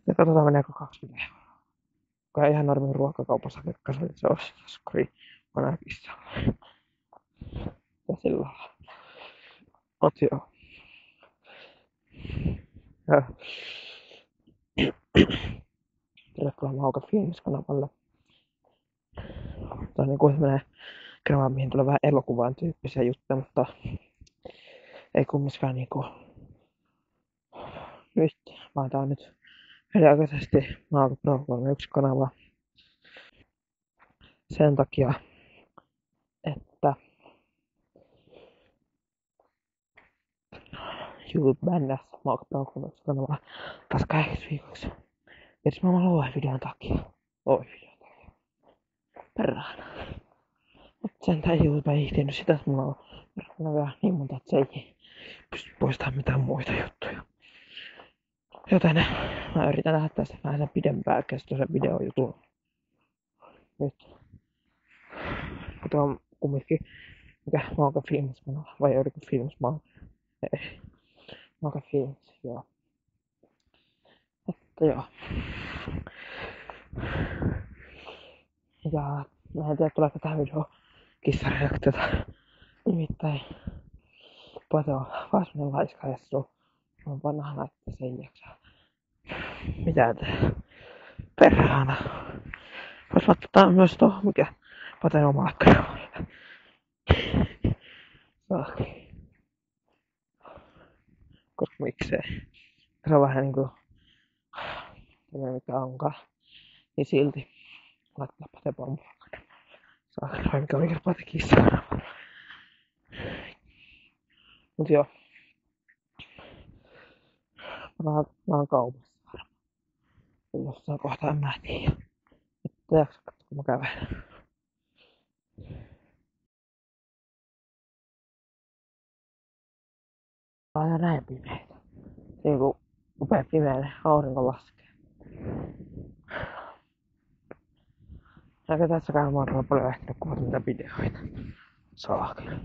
Ja katsotaan meneekö 20 €. Kun ihan normin ruokakaupassa se ostoskori on äkissä. Ja sillä lailla. Mut joo. Ja tervetuloa Mauka Films-kanavalle. Tää on niinku semmonen kanava, mihin tulee vähän elokuvaan tyyppisiä juttuja, mutta ei kumminkaan niinku nyt, vaan tää on nyt väliaikaisesti Mauka Pro 31 kanava. Sen takia, että YouTube bännäs Mauka Pro 31 kanavaa taas 2 viikoksi. Edes mä videon takia. Perään. Mut sentään YouTube ei ehtinyt sitä, että mulla on vielä niin monta, että se ei pysty poistamaan mitään muita juttuja. Joten mä yritän lähettää sitä vähän sen pidempään kestoisen videojutun. Nyt. Tuo on kumminkin, mikä Mauka Films, vai oliko Films, ei. Mauka Films, joo. Että joo. Ja mä en tiedä, tuleeko tähän videoon kissareaktiota. Nimittäin Pate on vaan semmonen laiska jessu. On vanhana, että se ei jaksa mitään tehdä. Perhana. Vois laittaa myös tohon, mikä Paten omaa kanavalle. Koska miksei. Se on vähän niinku semmonen mikä onkaan. Niin silti laittaa Pate omaa kanavalle. Vai mikä olikin Pate kissakanavalle. Mut joo. Mä oon kaupassa. Jossain kohtaa en mä tiedä. Nyt jaksa katsoa, kun mä kävelen. Tää on jo näin pimeitä. Niinku upea pimeinen aurinko laskee. Eikä tässäkään mä oon paljon ehtinyt kuvata niitä videoita. Saakeli.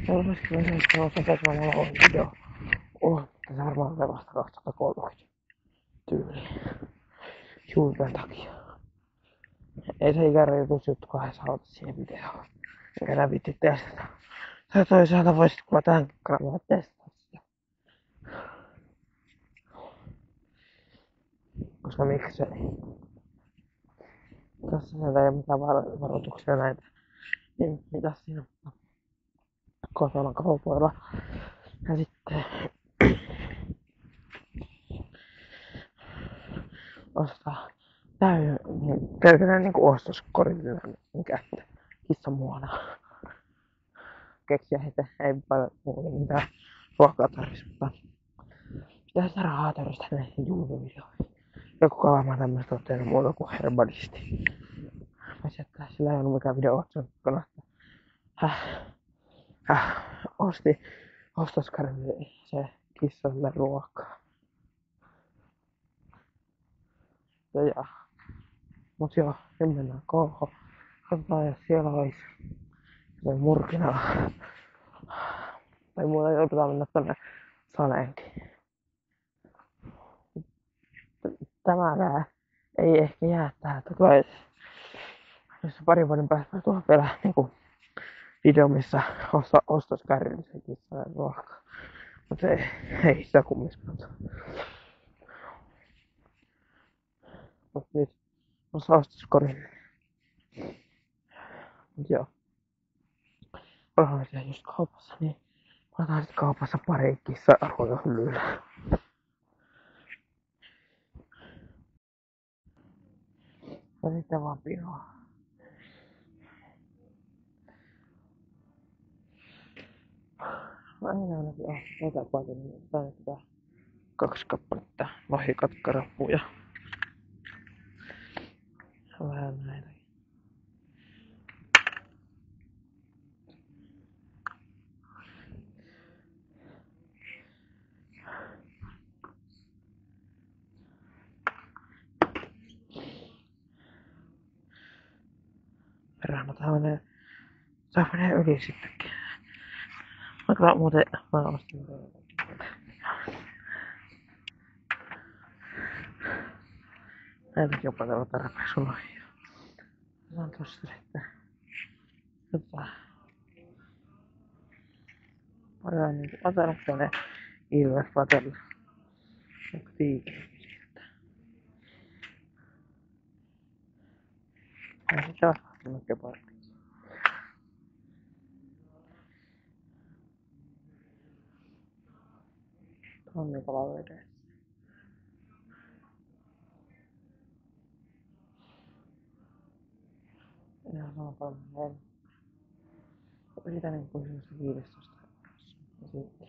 Ilmeisesti mä sen sitten osa seitsemällä on video. Tässä varmaan on vasta 2030 tyyli. YouTuben takia. Ei se ikäinen juttukaan saa ota siihen videoon. Enkä nää viitti testata. Tai toisaalta voisit kuva tämänkin kanavan testata sitä. Koska miksei. Tässä sieltä ei ole mitään varoituksia näitä. Niin mitä siinä kotona kaupoilla. Ja sitten ostaa täydellinen niinku ostoskorillinen kättä kissan muona. Keksiä heitä ei paljon muuta mitään ruokaa tarvitsisi, mutta pitää sitä rahaa tarvista näihin YouTube-videoihin. Joku kavaamaan tämmöistä on tehnyt muuta kuin herbalisti. Mä että sillä ei ollut mikään video otsikkona. Osti ostoskarille se kissalle ruokaa. Ja. Mut joo, nyt mennään koohon. Katsotaan jos siellä ois jotain murkinaa. Tai muuta joudutaan mennä tonne Saleenkin. Tämäkään ei ehkä jää tähän. Tulee jos parin vuoden päästä tuolla vielä niinku video, missä ostoskärryllisen kissalle ruokaa. Mut ei sitä kummiskaan. Mut nyt on ostoskorin. Mut joo. Ollaan siellä just kaupassa, niin otetaan sit kaupassa pari kissaa ruokahyllyllä. Ja sitten vaan pihaa. Aina ainakin on paljon, niin tää 2 kappaletta lohikatkarappuja. Vähän näitä. Perhana tää menee yli sittenkin. Mä kyllä muuten mä ostin Näitäkin on paljon tarpeeksi unohia. Mä oon tossa sitten. Otan tänne Ilves Vatelle. Joku tiikeri. Ja sit taas kahtunut kepariksi. Tonnikala vedessä. Ihan sama paljon. Siitä niin kuin 15 eurossa. Ja sitten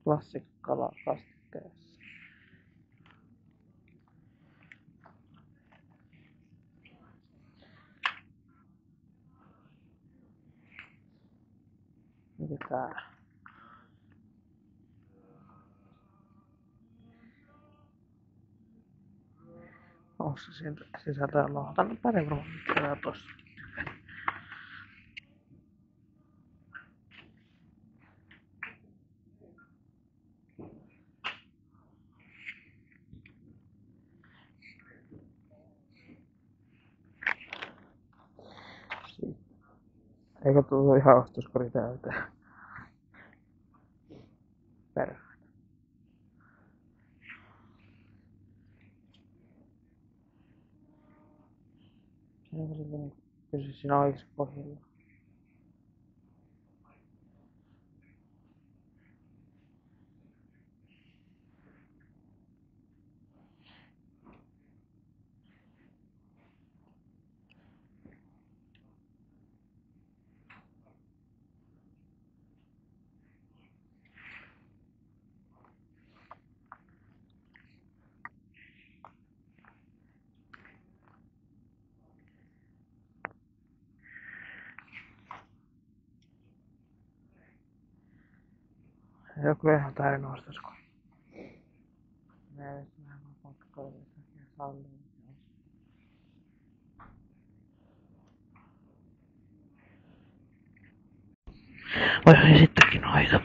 klassikkala kastikkeessa. Mikä tää? Onko se sieltä sisältää lohtan? Pari varmaan mitään tossa. Eikö tullut ihan ostoskori täyteen? Perhana. Se on sitten pysy siinä oikeassa pohjalla. Se on kyllä ihan täynnä ostoskori. Mä en vähän pakkoillista ja salliin. Voihan esittääkin noita.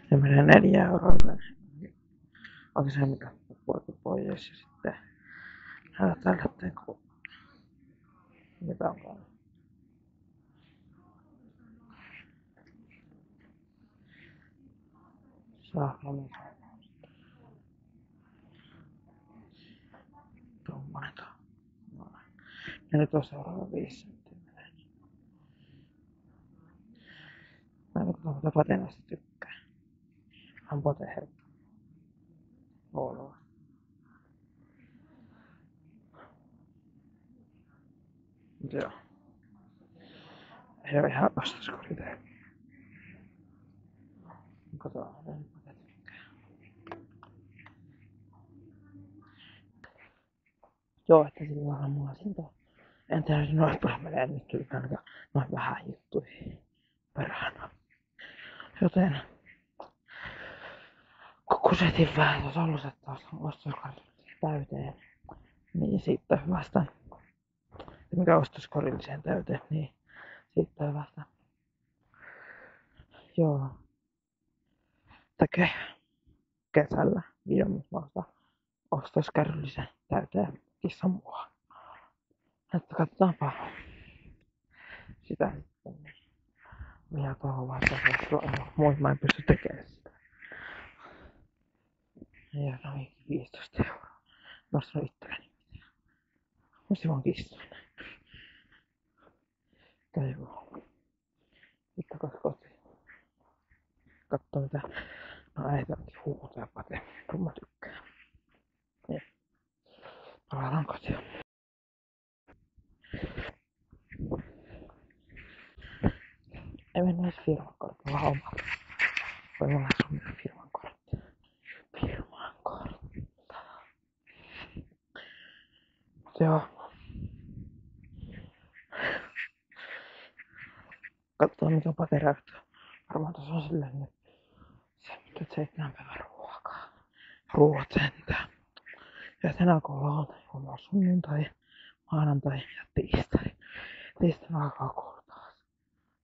Se menee 4 euroa. Onko se mitä pois ja sitten tällä teko. Mitä onkaan. Saa monta. Tuommoinen tuo. Ja nyt on seuraava 5 senttiä. Mä en tuota patenasta tykkää. On pote helppo. Oulua. Joo. Ei oo ihan ostoskori tää. Katsotaan, mitä nyt pote tykkää. Joo, että sillä on mulla siitä. En tiedä, noin paljon menee nyt ainakaan noin vähän juttuihin. Perhana. Joten kun kusetin vähän tuossa alusetta ostoskorillisen täyteen, niin siitä hyvästä. Mikä ostoskorilliseen täyteen, niin siitä hyvästä. Joo. Tekee kesällä ilmoitusta ostoskärryllisen täyteen kissan mua. Että katsotaanpa sitä sitten. Mitä tuohon vasta muut mä en pysty tekemään sitä. Ja noin 15 euroa. Nostan itselleni mitään. Musti vaan kissan. Käy vaan. Sitten kotiin. Katso mitä. No äiti onkin huutaa pate. Kun mä tykkään. Niin. Palataan kotiin. Ei mennä edes firman kortilla hommalle. Voi olla sun firman kortti. Firman kortti. Joo. Katsotaan mikä pate räyttää. Varmaan tossa on silleen nyt 77 päivän ruokaa. Ruoat sentään. Ja sen alkoi lauantai, huomaa sunnuntai, maanantai ja tiistai. Tiistaina alkaa koulu taas.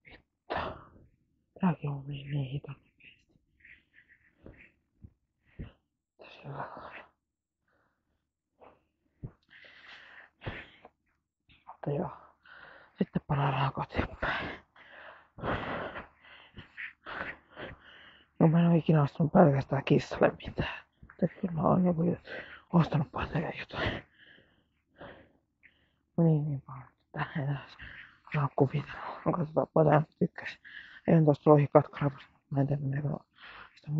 Vittu. Tääkin on niin hiton nopeesti. Tässä Mutta joo. Sitten palaillaan kotiin päin. No mä en oo ikinä ostanut pelkästään kissalle mitään. Mutta kyllä mä oon joku ostanut Pateelle jotain. Niin paljon. Että enää saa kuvitella. Katsotaan Pate tykkäs. En tosta lohikatkarapasta. Mä en tiedä meneekö sitä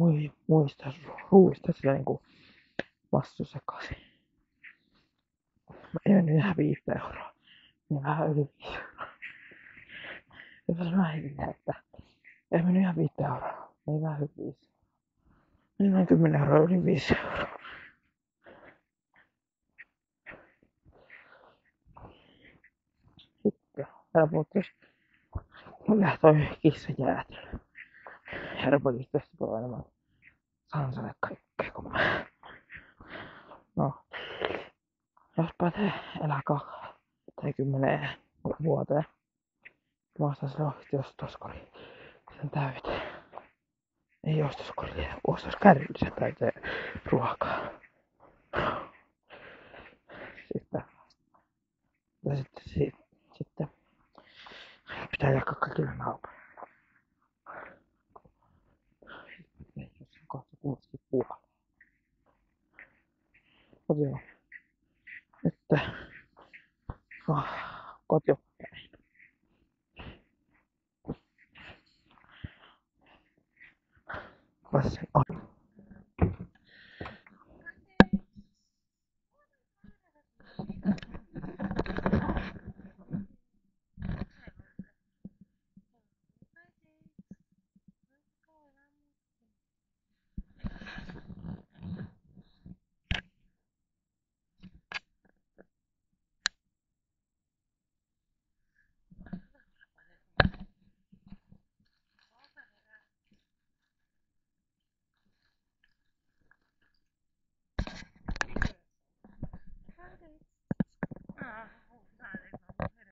muista ruuista sillä niinku massu sekaisin. Mä ei mennyt ihan 5 euroa. Niin vähän yli 5 euroa. Jopas mä heitin, että ei mennyt ihan 5 euroa. Ei vähän yli 5. Meni noin 10 euroa yli 5 euroa. Sitten helpottis. Mulla toi kissa jäätelö. Helpotis tästä tulee enemmän sansalle kaikkea kun mä. No. Jos Pate elää 20 vuoteen. Mä ostan sille oikeesti ostoskori sen täyteen. Ei ostoskori, ostoskärryllisen täyteen ruokaa. Sitten pitää jakaa kaikille naapureille. Jos on kohta kummatkin puolella. Mut joo. Nyt kotiin päin. Pääsin